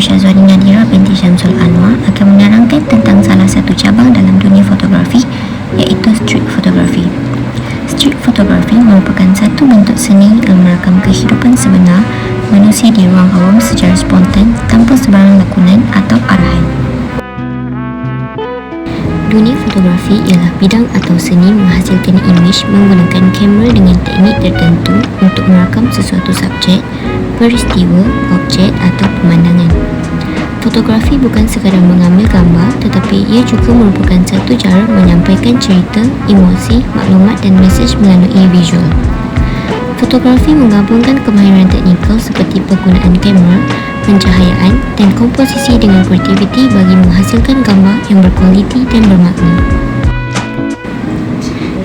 Syazwani Nadira binti Syamsul Anwar akan menerangkan tentang salah satu cabang dalam dunia fotografi, iaitu street photography. Street photography merupakan satu bentuk seni yang merakam kehidupan sebenar manusia di ruang awam secara spontan tanpa sebarang lakonan atau arahan. Dunia fotografi ialah bidang atau seni menghasilkan imej menggunakan kamera dengan teknik tertentu untuk merakam sesuatu subjek, peristiwa, objek atau pemandangan. Fotografi bukan sekadar mengambil gambar, tetapi ia juga merupakan satu cara menyampaikan cerita, emosi, maklumat dan mesej melalui visual. Fotografi menggabungkan kemahiran teknikal seperti penggunaan kamera, pencahayaan dan komposisi dengan kreativiti bagi menghasilkan gambar yang berkualiti dan bermakna.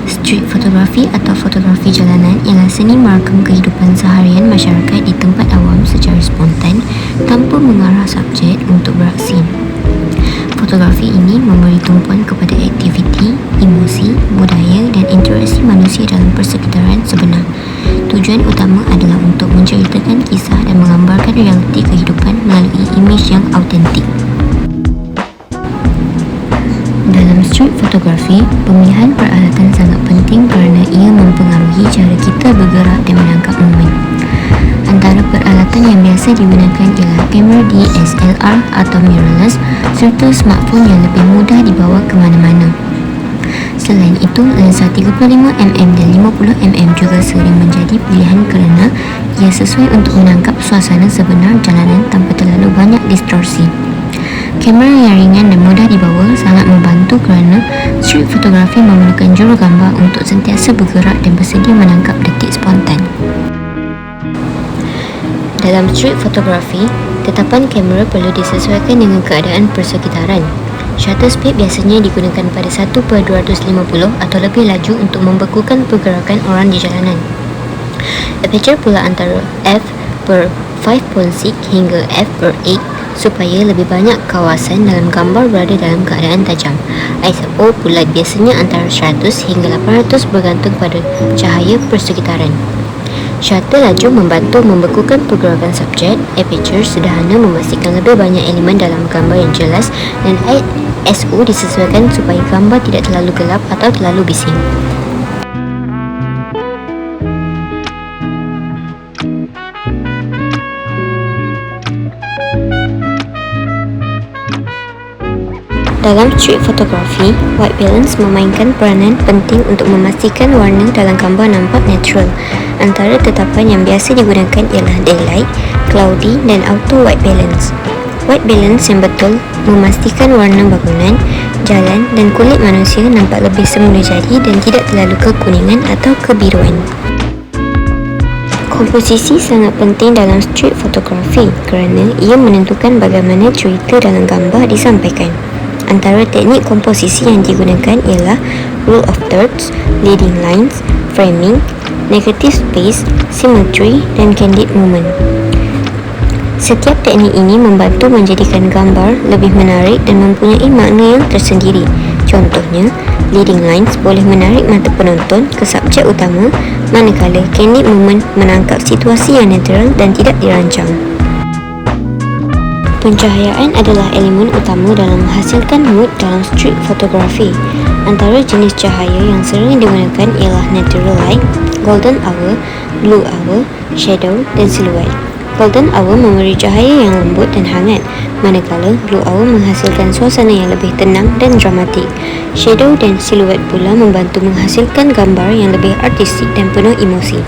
Street photography atau fotografi jalanan ialah seni merakam kehidupan seharian masyarakat di tempat awam secara spontan tanpa mengarah subjek untuk beraksi. Fotografi ini memberi tumpuan kepada aktiviti, emosi, budaya dan interaksi manusia dalam persekitaran sebenar. Tujuan utama adalah untuk menceritakan kisah dan menggambarkan realiti kehidupan melalui imej yang autentik. Dalam street photography, pemilihan peralatan sangat penting kerana ia mempengaruhi cara kita bergerak dan menangkap momen. Antara peralatan yang biasa digunakan ialah kamera DSLR atau mirrorless serta smartphone yang lebih mudah dibawa ke mana-mana. Selain itu, lensa 35mm dan 50mm juga sering menjadi pilihan kerana ia sesuai untuk menangkap suasana sebenar jalanan tanpa terlalu banyak distorsi. Kamera yang ringan dan mudah dibawa sangat membantu kerana street photography memerlukan jurugambar untuk sentiasa bergerak dan bersedia menangkap detik spontan. Dalam street photography, tetapan kamera perlu disesuaikan dengan keadaan persekitaran. Shutter speed biasanya digunakan pada 1/250 atau lebih laju untuk membekukan pergerakan orang di jalanan. Aperture pula antara f/5.6 hingga f/8 supaya lebih banyak kawasan dalam gambar berada dalam keadaan tajam. ISO pula biasanya antara 100 hingga 800 bergantung pada cahaya persekitaran. Shutter laju membantu membekukan pergerakan subjek. Aperture sederhana memastikan lebih banyak elemen dalam gambar yang jelas, dan ISO disesuaikan supaya gambar tidak terlalu gelap atau terlalu bising. Dalam street photography, white balance memainkan peranan penting untuk memastikan warna dalam gambar nampak natural. Antara tetapan yang biasa digunakan ialah daylight, cloudy dan auto white balance. White balance yang betul memastikan warna bangunan, jalan dan kulit manusia nampak lebih semula jadi dan tidak terlalu kekuningan atau kebiruan. Komposisi sangat penting dalam street photography kerana ia menentukan bagaimana cerita dalam gambar disampaikan. Antara teknik komposisi yang digunakan ialah rule of thirds, leading lines, framing, negative space, symmetry dan candid movement. Setiap teknik ini membantu menjadikan gambar lebih menarik dan mempunyai makna yang tersendiri. Contohnya, leading lines boleh menarik mata penonton ke subjek utama, manakala candid movement menangkap situasi yang netral dan tidak dirancang. Pencahayaan adalah elemen utama dalam menghasilkan mood dalam street photography. Antara jenis cahaya yang sering digunakan ialah natural light, golden hour, blue hour, shadow dan silhouette. Golden hour memberi cahaya yang lembut dan hangat, manakala blue hour menghasilkan suasana yang lebih tenang dan dramatik. Shadow dan silhouette pula membantu menghasilkan gambar yang lebih artistik dan penuh emosi.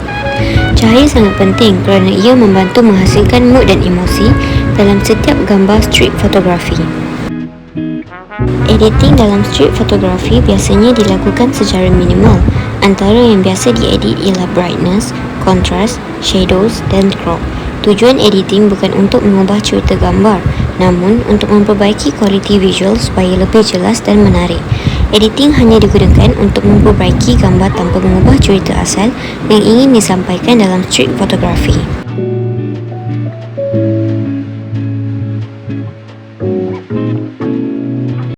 Cahaya sangat penting kerana ia membantu menghasilkan mood dan emosi dalam setiap gambar street photography. Editing dalam street photography biasanya dilakukan secara minimal. Antara yang biasa diedit ialah brightness, contrast, shadows dan crop. Tujuan editing bukan untuk mengubah cerita gambar, namun untuk memperbaiki kualiti visual supaya lebih jelas dan menarik. Editing hanya digunakan untuk memperbaiki gambar tanpa mengubah cerita asal yang ingin disampaikan dalam street photography.